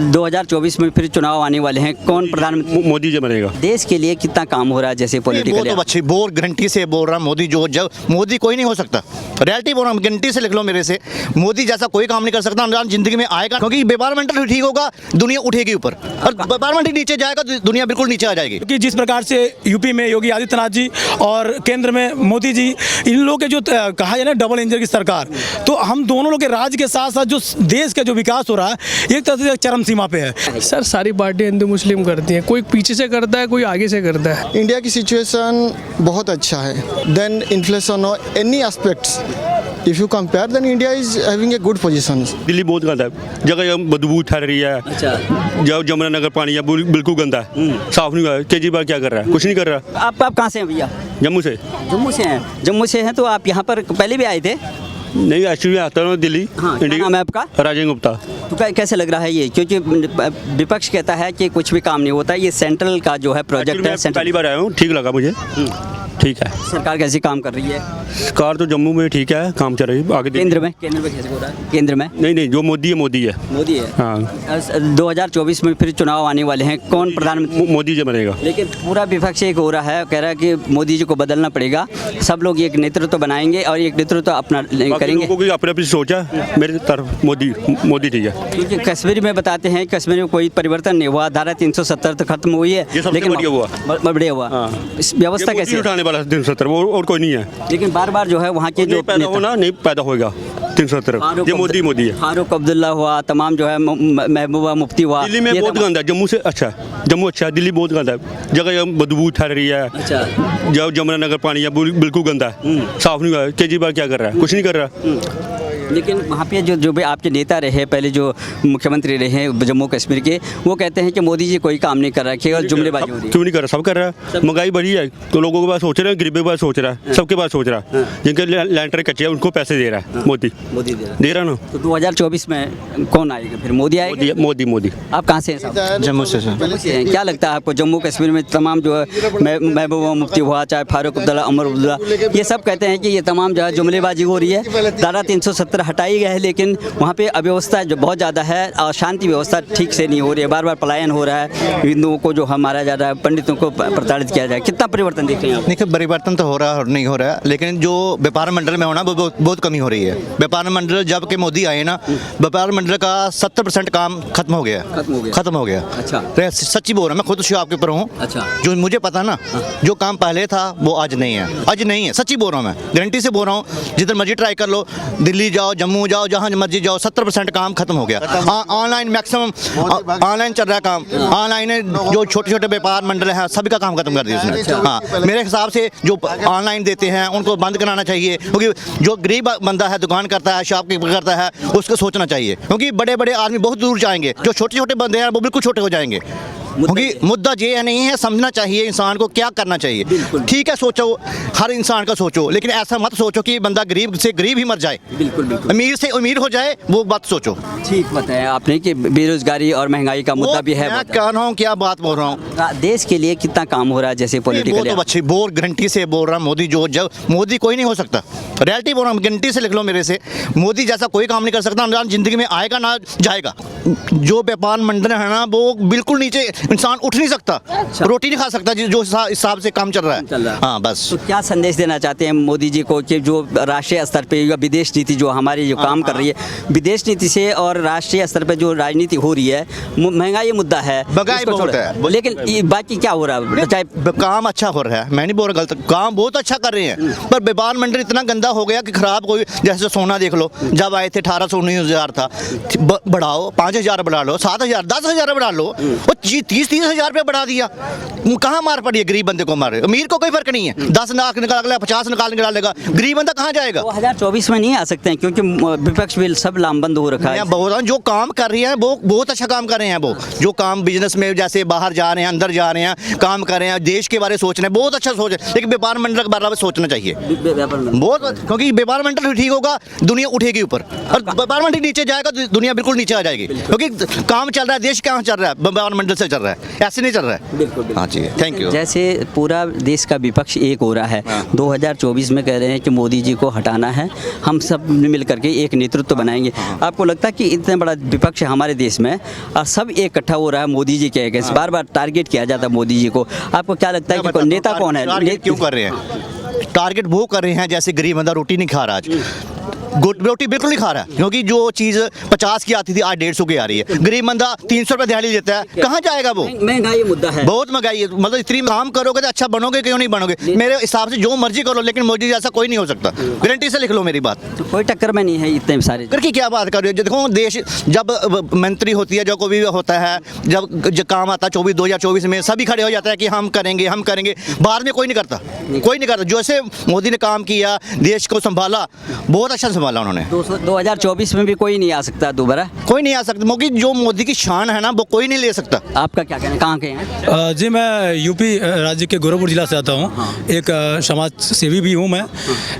2024 में फिर चुनाव आने वाले हैं, कौन प्रधानमंत्री? मोदी जी बनेगा। देश के लिए कितना काम हो रहा है जैसे वो पॉलिटिकल? तो अच्छी बोल गारंटी से बोल रहा मोदी जो जब मोदी कोई नहीं हो सकता, रियलिटी बोल रहा हूँ, गारंटी से लिख लो मेरे से, मोदी जैसा कोई काम नहीं कर सकता ना जिंदगी में आएगा, क्योंकि एनवायरमेंट ठीक होगा दुनिया उठेगी ऊपर, और एनवायरमेंट नीचे जाएगा तो दुनिया बिल्कुल नीचे आ जाएगी। कि जिस प्रकार से यूपी में योगी आदित्यनाथ जी और केंद्र में मोदी जी, इन लोगों के जो कहा जाए ना डबल इंजन की सरकार, तो हम दोनों लोग के राज्य के साथ साथ जो देश का जो विकास हो रहा है एक तरह से चरम सीमा पे है। सर सारी पार्टियां हिंदू मुस्लिम करती हैं, कोई पीछे से करता है कोई आगे से करता है। इंडिया की सिचुएशन बहुत अच्छा है देन इन्फ्लेशन और any aspects if you compare then India is having a good position. Delhi बहुत गंदा है, जगह जगह बदबू ठहर रही है। अच्छा, जो जमुना नगर पानी है बिल्कुल गंदा है, साफ नहीं हुआ है। केजरीवाल क्या कर रहा है? कुछ नहीं कर रहा। आप कहाँ से हैं भैया? जम्मू से। जम्मू से हैं? जम्मू से हैं तो आप यहाँ पर पहले भी आए थे? नहीं, एक्चुअली आता हूँ दिल्ली। हाँ, क्या नाम है आपका? राजेंद्र गुप्ता। तो कैसे लग रहा है ये, क्योंकि विपक्ष कहता है कि कुछ भी काम नहीं होता, ये सेंट्रल का जो है प्रोजेक्ट है, सेंट्रल पहली बार आया हूँ, ठीक लगा मुझे। ठीक है। सरकार कैसे काम कर रही है? सरकार तो जम्मू में ठीक है, काम चल रही है। आगे केंद्र में कैसे हो रहा है? केंद्र में नहीं, जो मोदी है मोदी है। मोदी है। हाँ। 2024 में फिर चुनाव आने वाले हैं, कौन प्रधानमंत्री? मोदी जी बनेगा। लेकिन पूरा विपक्ष एक हो रहा है, कह रहा है कि मोदी जी को बदलना पड़ेगा, सब लोग एक नेतृत्व बनाएंगे और एक नेतृत्व अपना करेंगे। लोगों की अपनी सोचा, मेरे तरफ मोदी ठीक है। क्योंकि कश्मीर में बताते हैं कश्मीर में कोई परिवर्तन नहीं हुआ, धारा 370 तो खत्म हुई है, लेकिन बढ़िया हुआ। व्यवस्था कैसे उठाने वाला 370 और कोई नहीं है। लेकिन बार बार जो है वहाँ के जो पैदा होना नहीं पैदा होगा 370। ये मोदी है। फारूक अब्दुल्ला हुआ, तमाम जो है महबूबा मुफ्ती हुआ। दिल्ली में बहुत गंदा है, जम्मू से अच्छा, जम्मू अच्छा है, दिल्ली बहुत गंदा है, जगह जगह बदबू ठहर रही है। अच्छा, जो जमुना नगर पानी है बिल्कुल गंदा है, साफ नहीं हुआ है। केजरीवाल क्या कर रहा है? कुछ नहीं कर रहा। लेकिन वहाँ पे जो भी आपके नेता रहे, पहले जो मुख्यमंत्री रहे जम्मू कश्मीर के, वो कहते हैं कि मोदी जी कोई काम नहीं कर रहा, केवल जुमलेबाजी हो रही है। क्यों नहीं कर रहा? सब कर रहा है। महंगाई बढ़ी है तो लोगों के पास सोच रहे हैं, गरीबों के पास सोच रहा है, सबके पास सोच रहा है। जिनके लैंडर कच्चे हैं उनको पैसे दे रहा है मोदी दे रहा ना। तो 2024 में कौन आएगा फिर? मोदी आएगा? मोदी। आप कहाँ से हैं साहब? जम्मू से हैं। क्या लगता है आपको जम्मू कश्मीर में तमाम जो है महबूबा मुफ्ती हुआ, चाहे फारूक अब्दुल्ला, अमर अब्दुल्ला, ये सब कहते हैं कि ये तमाम जो है जुमलेबाजी हो रही है, धारा 370 हटाई गई है, लेकिन वहाँ पे अव्यवस्था जो बहुत ज़्यादा है और शांति व्यवस्था ठीक से नहीं हो रही है, बार बार पलायन हो रहा है, हिंदुओं को जो मारा जा रहा है, पंडितों को प्रताड़ित किया जाए। कितना परिवर्तन देख रहे हैं आप? देखिए परिवर्तन तो हो रहा है और नहीं हो रहा है, लेकिन जो व्यापार मंडल में होना वो बहुत कमी हो रही है। व्यापार मंडल जब के मोदी आए ना, व्यापार मंडल का 70% काम खत्म हो गया। अच्छा, तो सच्ची बोल रहा हूँ, मैं खुद आपके ऊपर हूँ। अच्छा, जो मुझे पता ना, जो काम पहले था वो आज नहीं है, सच्ची बोल रहा हूँ, मैं गारंटी से बोल रहा हूँ। जिधर मर्जी ट्राई कर लो, दिल्ली जाओ, जम्मू जाओ, जहाँ मर्जी जाओ, 70% काम खत्म हो गया। ऑनलाइन मैक्सिमम ऑनलाइन चल रहा है काम, ऑनलाइन जो छोटे छोटे व्यापार मंडल हैं सभी का काम खत्म कर दिया उसने। हाँ, मेरे हिसाब से जो ऑनलाइन देते हैं उनको बंद कराना चाहिए, क्योंकि जो गरीब बंदा है, दुकान करता है, शॉपकीपर करता है, उसको सोचना चाहिए, क्योंकि बड़े बड़े आदमी बहुत दूर जाएंगे, जो छोटे छोटे बंदे हैं वो बिल्कुल छोटे हो जाएंगे। क्योंकि मुद्दा ये नहीं है, समझना चाहिए इंसान को क्या करना चाहिए। ठीक है, सोचो, हर इंसान का सोचो, लेकिन ऐसा मत सोचो कि बंदा गरीब से गरीब ही मर जाए, अमीर से अमीर हो जाए, वो बात सोचो। ठीक बताया आपने कि बेरोजगारी और महंगाई का मुद्दा भी है। मैं कह रहा हूँ, क्या बात बोल रहा हूँ। देश के लिए कितना काम हो रहा है जैसे पॉलिटिकल? तो अच्छी बोल गारंटी से बोल रहा मोदी जो जब मोदी कोई नहीं हो सकता, रियलिटी बोल रहा हूँ, गारंटी से लिख लो मेरे से, मोदी जैसा कोई काम नहीं कर सकता, ना जिंदगी में आएगा ना जाएगा। जो व्यापार मंडल है ना वो बिल्कुल नीचे, इंसान उठ नहीं सकता। अच्छा। रोटी नहीं खा सकता जो हिसाब से काम चल रहा है। हाँ, बस। तो क्या संदेश देना चाहते हैं मोदी जी को कि जो राष्ट्रीय स्तर पे या विदेश नीति जो हमारी जो काम कर रही है, विदेश नीति से और राष्ट्रीय स्तर पे जो राजनीति हो रही है, महंगाई मुद्दा है, महंगाई बहुत है, लेकिन बाकी क्या हो रहा है? चाहे काम अच्छा हो रहा है, मैं नहीं बोल रहा गलत, काम बहुत अच्छा कर रहे हैं, पर व्यापार मंडल इतना गंदा हो गया कि खराब। कोई जैसे सोना देख लो, जब आए थे 1819,000 था, बढ़ाओ 5,000 बढ़ा लो, 7,000 10,000 बढ़ा लो, वो 30,000 रुपये बढ़ा दिया। कहाँ मार पड़ी है गरीब बंदे को? मारे अमीर को कोई फर्क नहीं है, 10 लाख निकाल लेगा, 50 निकाल लेगा, गरीब बंदा कहाँ जाएगा? 2024 में नहीं आ सकते हैं क्योंकि विपक्ष भी सब लामबंद हो रखा है। बोल रहा हूँ, जो काम कर रही है वो बहुत अच्छा काम कर रहे हैं, वो जो काम बिजनेस में जैसे बाहर जा रहे हैं, अंदर जा रहे हैं, काम कर रहे हैं, देश के बारे में सोच रहे हैं, बहुत अच्छा सोच है, लेकिन व्यापार मंडल के बारे में सोचना चाहिए बहुत, क्योंकि व्यापार मंडल ठीक होगा दुनिया उठेगी ऊपर, और व्यापार मंडल नीचे जाएगा तो दुनिया बिल्कुल नीचे आ जाएगी, क्योंकि काम चल रहा है, देश कहाँ चल रहा है, व्यापार मंडल से चल चल रहा है, ऐसे नहीं चल रहा है। बिल्कुल हाँ जी, थैंक यू। जैसे पूरा देश का विपक्ष एक हो रहा है, 2024 में कह रहे हैं कि मोदी जी को हटाना है, हम सब मिल करके एक नेतृत्व बनाएंगे। आपको लगता है कि इतना बड़ा विपक्ष है हमारे देश में और सब इकट्ठा हो रहा है मोदी जी के अगेंस्ट, बार बार टारगेट किया जाता है मोदी जी को, आपको क्या लगता है कि नेता कौन है? टारगेट क्यों कर रहे हैं? टारगेट वो कर रहे हैं जैसे गरीब बंदा रोटी नहीं खा रहा आज, रोटी बिल्कुल नहीं खा रहा है, क्योंकि जो चीज़ 50 की आती थी आज 150 की आ रही है। गरीब बंदा 300 रुपये दिहाड़ी लेता है, कहाँ जाएगा वो? महंगाई मुद्दा है, बहुत महंगाई है। मतलब इतनी काम करोगे तो अच्छा बनोगे, क्यों नहीं बनोगे? मेरे हिसाब से जो मर्जी करो, लेकिन मोदी जैसा कोई नहीं हो सकता, गारंटी से लिख लो मेरी बात। तो कोई टक्कर में नहीं है इतने सारे करके क्या बात कर रहे हो? देखो देश जब मंत्री होती है, जो कोई भी होता है, जब काम आता है 2024 में सभी खड़े हो जाता है कि हम करेंगे हम करेंगे, बाद में कोई नहीं करता, कोई नहीं करता। जैसे मोदी ने काम किया, देश को संभाला, बहुत अच्छा संभाला उन्होंने। 2024 में भी कोई नहीं आ सकता दोबारा, कोई नहीं आ सकता, क्योंकि जो मोदी की शान है ना वो कोई नहीं ले सकता। आपका क्या कहना है, कहाँ के हैं? जी मैं यूपी राज्य के गोरखपुर जिला से आता हूँ, एक समाज सेवी भी हूँ मैं।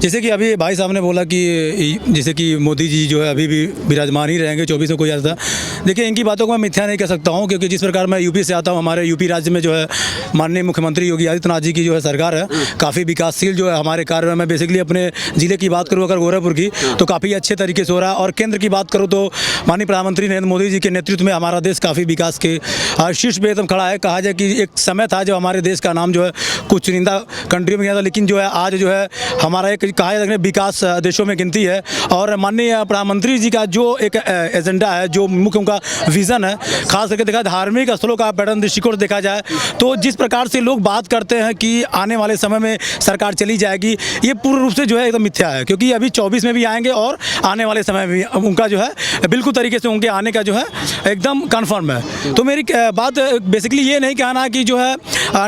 जैसे कि अभी भाई साहब ने बोला कि जैसे कि मोदी जी जो है अभी भी विराजमान ही रहेंगे, 24 में कोई आता। देखिए इनकी बातों को मैं मिथ्या नहीं कह सकता हूँ, क्योंकि जिस प्रकार मैं यूपी से आता हूँ, हमारे यूपी राज्य में जो है माननीय मुख्यमंत्री योगी आदित्यनाथ जी की जो है सरकार है, काफ़ी विकासशील जो है हमारे कार्य में। मैं बेसिकली अपने ज़िले की बात करूँ अगर गोरखपुर की, तो काफ़ी अच्छे तरीके से हो रहा है। और केंद्र की बात करूँ तो माननीय प्रधानमंत्री नरेंद्र मोदी जी के नेतृत्व में हमारा देश काफ़ी विकास के शीर्ष पे एकदम खड़ा है। कहा जाए कि एक समय था जब हमारे देश का नाम जो है कुछ चुनिंदा कंट्रियों में गया था, लेकिन जो है आज जो है हमारा एक कहा जाए विकास देशों में गिनती है। और माननीय प्रधानमंत्री जी का जो एक एजेंडा है, जो मुख्य उनका विज़न है, खास करके देखा धार्मिक स्थलों का पर्यटन दृष्टिकोण देखा जाए तो जिस प्रकार से लोग बात करते हैं कि आने वाले समय में सरकार चली जाएगी, ये पूर्ण रूप से जो है एकदम मिथ्या है। क्योंकि अभी 24 में भी आएंगे और आने वाले समय में भी उनका जो है बिल्कुल तरीके से उनके आने का जो है एकदम कन्फर्म है। तो मेरी बात बेसिकली ये नहीं कहना कि जो है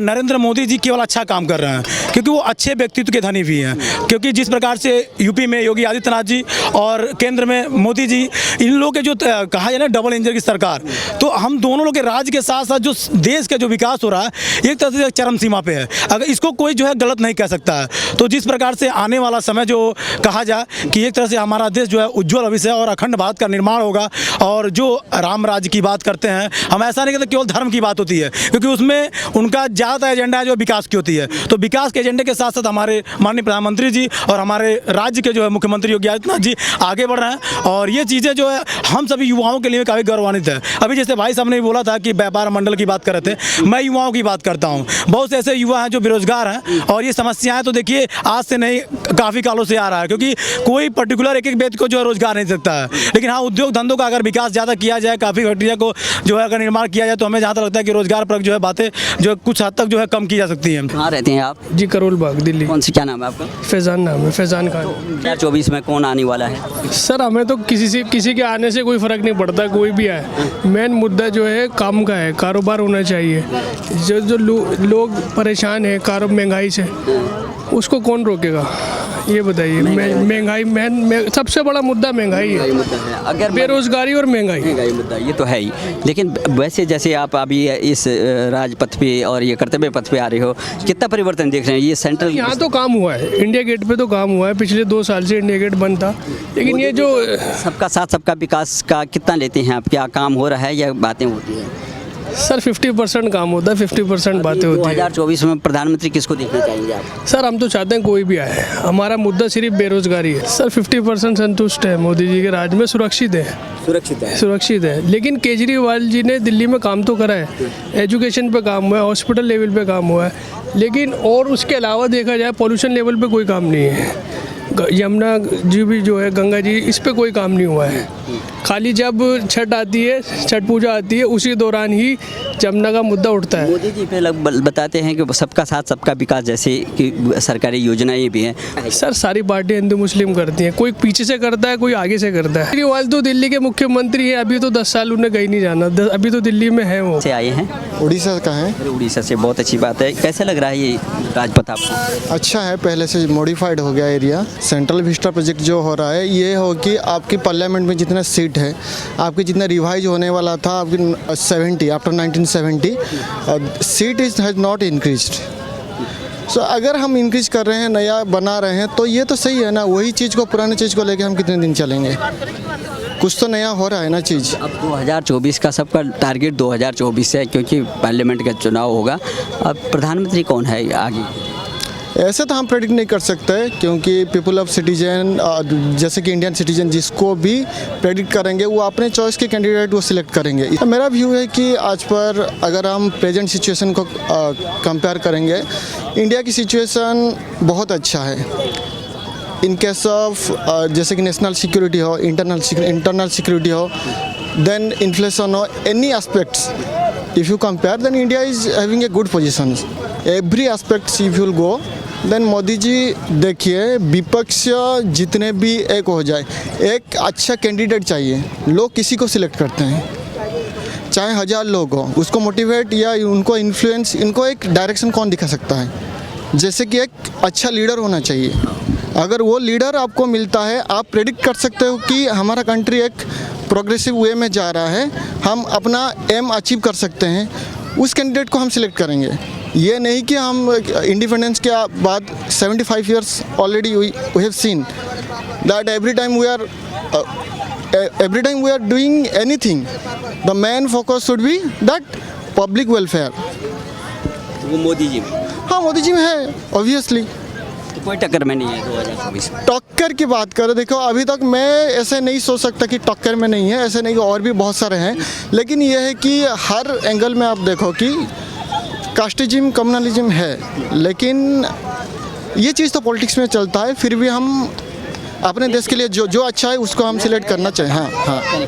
नरेंद्र मोदी जी केवल अच्छा काम कर रहे हैं, क्योंकि वो अच्छे व्यक्तित्व के धनी भी हैं। क्योंकि जिस प्रकार से यूपी में योगी आदित्यनाथ जी और केंद्र में मोदी जी, इन लोगों के जो कहा जाए ना डबल इंजन की सरकार, तो हम दोनों लोग के राज्य के साथ साथ जो देश का जो विकास हो रहा है एक तरह से चरम सीमा पे है। अगर इसको कोई जो है गलत नहीं कह सकता है। तो जिस प्रकार से आने वाला समय जो कहा जाए कि एक तरह से हमारा देश जो है उज्ज्वल भविष्य और अखंड भारत का निर्माण होगा। और जो राम राज्य की बात करते हैं, हम ऐसा नहीं कहते केवल धर्म की बात होती है, क्योंकि उसमें उनका ज़्यादातर एजेंडा है जो विकास की होती है। तो विकास के एजेंडे के साथ साथ हमारे माननीय प्रधानमंत्री जी और हमारे राज्य के जो है मुख्यमंत्री योगी आदित्यनाथ जी आगे बढ़ रहे हैं। और ये चीज़ें जो है हम सभी युवाओं के लिए काफ़ी गौरवान्वित है। अभी जैसे भाई साहब ने बोला था कि व्यापार मंडल की बात कर रहे थे, मैं युवाओं की बात करता हूँ। बहुत से ऐसे युवा हैं जो बेरोजगार हैं, और ये समस्याएं तो देखिए आज से नहीं काफ़ी कालों से आ रहा है, क्योंकि कोई पर्टिकुलर एक व्यक्ति को जो है रोजगार नहीं सकता है। लेकिन हाँ, उद्योग धंधों का अगर विकास ज़्यादा किया जाए, काफ़ी फैक्ट्रियों को जो है अगर निर्माण किया जाए, तो हमें जहाँ तक लगता है कि रोजगार पर जो है बातें जो कुछ हद तक जो है कम की जा सकती हैं। कहाँ रहते हैं आप? जी करोल बाग दिल्ली। कौन सी, क्या नाम है आपका? फैज़ान नाम है, फैज़ान खान। 2024 में कौन आने वाला है? सर हमें तो किसी के आने से कोई फ़र्क नहीं पड़ता, कोई भी आए। मेन मुद्दा जो है काम का है, कारोबार होना चाहिए। जो लोग परेशान हैं महंगाई से, उसको कौन रोकेगा ये बताइए। महंगाई सबसे बड़ा मुद्दा महंगाई है, अगर बेरोजगारी और महंगाई मुद्दा ये तो है ही। लेकिन वैसे जैसे आप अभी इस राजपथ पे और ये कर्तव्य पथ पे आ रहे हो, कितना परिवर्तन देख रहे हैं? ये सेंट्रल यहाँ तो काम हुआ है, इंडिया गेट पे तो काम हुआ है, पिछले 2 साल से इंडिया गेट बंद था। लेकिन ये जो सबका साथ सबका विकास का कितना लेते हैं आप? क्या काम हो रहा है या बातें होती हैं? सर 50% काम होता है, 50% बातें होती है। 2024 में प्रधानमंत्री किसको देखना चाहेंगे आप? सर हम तो चाहते हैं कोई भी आए, हमारा मुद्दा सिर्फ बेरोजगारी है। सर 50% संतुष्ट है, मोदी जी के राज में सुरक्षित है। लेकिन केजरीवाल जी ने दिल्ली में काम तो करा है, एजुकेशन पे काम हुआ है, हॉस्पिटल लेवल पे काम हुआ है, लेकिन और उसके अलावा देखा जाए पॉल्यूशन लेवल पे कोई काम नहीं है। यमुना जी भी जो है, गंगा जी, इस पे कोई काम नहीं हुआ है। खाली जब छठ आती है, छठ पूजा आती है, उसी दौरान ही जमुना का मुद्दा उठता है। मोदी जी पे बताते हैं कि सबका साथ सबका विकास जैसे कि सरकारी योजनाएं भी हैं। सर सारी पार्टियां हिंदू मुस्लिम करती हैं, कोई पीछे से करता है, कोई आगे से करता है। केजरीवाल तो दिल्ली के मुख्यमंत्री हैं, अभी तो 10 साल उन्हें कहीं नहीं जाना, अभी तो दिल्ली में है वो। से आए हैं? उड़ीसा का है। अरे उड़ीसा से, बहुत अच्छी बात है। कैसे लग रहा है ये राजपथ आपको? अच्छा है, पहले से मॉडिफाइड हो गया एरिया। सेंट्रल विस्टा प्रोजेक्ट जो हो रहा है, ये हो कि आपकी पार्लियामेंट में जितना सीट है, आपकी जितना रिवाइज होने वाला था आपकी 70 after 1970 seat has not increased. So अगर हम इंक्रीज कर रहे हैं, नया बना रहे हैं, तो ये तो सही है ना। वही चीज़ को, पुरानी चीज़ को लेके हम कितने दिन चलेंगे? कुछ तो नया हो रहा है ना चीज़। अब 2024 का सबका टारगेट 2024 है, क्योंकि पार्लियामेंट का चुनाव होगा। अब प्रधानमंत्री कौन है आगे? ऐसे तो हम प्रेडिक्ट नहीं कर सकते, क्योंकि पीपल ऑफ सिटीजन जैसे कि इंडियन सिटीजन जिसको भी प्रेडिक्ट करेंगे वो अपने चॉइस के कैंडिडेट वो सिलेक्ट करेंगे। मेरा व्यू है कि आज पर अगर हम प्रेजेंट सिचुएशन को कंपेयर करेंगे, इंडिया की सिचुएशन बहुत अच्छा है। इन केस ऑफ जैसे कि नेशनल सिक्योरिटी हो, इंटरनल सिक्योरिटी हो, देन इन्फ्लेशन हो, any aspects if you compare, then India is having a good position every aspects. If you go then Modi ji देखिए, विपक्ष जितने भी एक हो जाए, एक अच्छा कैंडिडेट चाहिए। लोग किसी को सिलेक्ट करते हैं, चाहे 1000 लोग हो, उसको मोटिवेट या उनको इन्फ्लुएंस, इनको एक डायरेक्शन कौन दिखा सकता है? जैसे कि एक अच्छा लीडर होना चाहिए। अगर वो लीडर आपको मिलता है, आप प्रेडिक्ट कर सकते हो कि हमारा कंट्री एक प्रोग्रेसिव वे में जा रहा है, हम अपना एम अचीव कर सकते हैं, उस कैंडिडेट को हम सिलेक्ट करेंगे। ये नहीं कि हम इंडिपेंडेंस के बाद 75 years already we have seen that every time we are doing anything, the main focus should be that public welfare. वो मोदी जी में? हाँ, मोदी जी में है ऑब्वियसली। तो कोई टक्कर में नहीं है 2024 में? टक्कर की बात करो, देखो अभी तक मैं ऐसे नहीं सोच सकता कि टक्कर में नहीं है, ऐसे नहीं, और भी बहुत सारे हैं। लेकिन यह है कि हर एंगल में आप देखो कि कास्टिज्म, कम्युनलिज्म है, लेकिन ये चीज़ तो पॉलिटिक्स में चलता है। फिर भी हम अपने देश के लिए जो अच्छा है उसको हम सिलेक्ट करना चाहिए। हाँ हाँ।